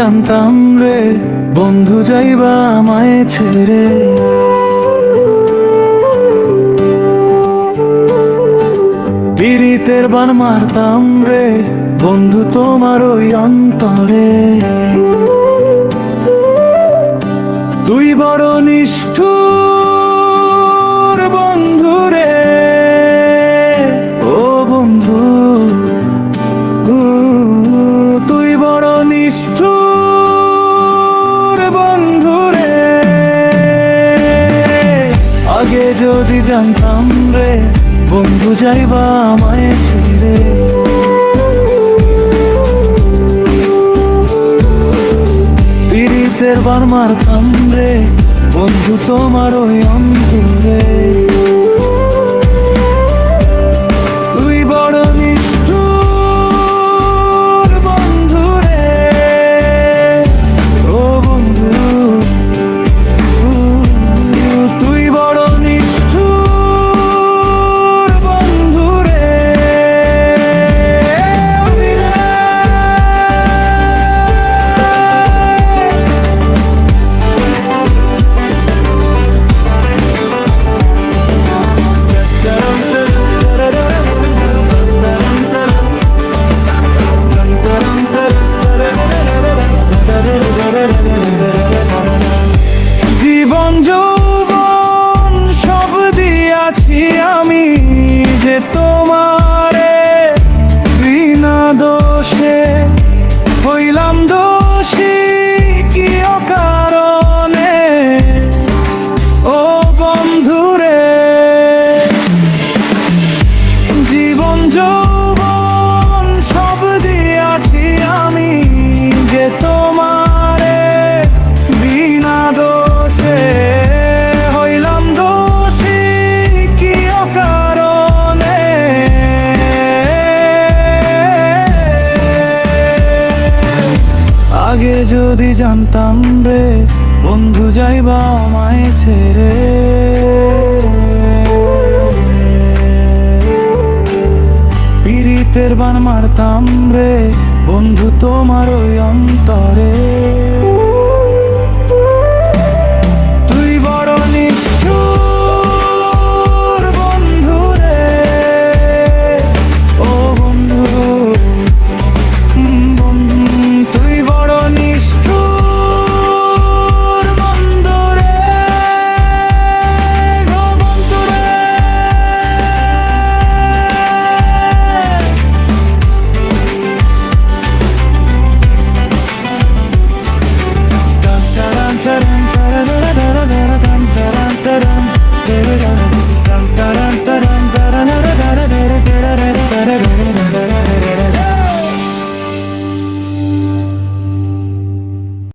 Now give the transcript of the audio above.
জানতাম রে বন্ধু যাইবা আমায় ছেড়ে, পীড়িতের বান মারতাম রে বন্ধু তোমার ওই অন্তরে। তুই বড় নিষ্ঠুর বন্ধু রে, ও বন্ধু তুই বড় নিষ্ঠুর বন্ধু রে। আগে যদি জানতাম রে বন্ধু যাইবা আমায় ছেড়ে, পীড়িতের বান মারতাম রে বন্ধু তোমার ওই অন্তরে। তুই বড় নিষ্ঠুর বন্ধু রে, ও বন্ধু তুই বড় নিষ্ঠুর বন্ধু রে। জীবন যৌবন সব দিয়াছি আমি যে তোমারে, বিনা দোষে হইলাম দোষী কি অকারণে, ও বন্ধু রে। জীবন যৌবন সব দিয়াছি আমি যে তোমারে, বিনা দোষে হইলাম দোষী কি অকারণে। আগে যদি জানতাম রে বন্ধু যাইবা আমায় ছেড়ে, পীড়িতের বান মারতাম রে বন্ধু তোমার ওই অন্তরে।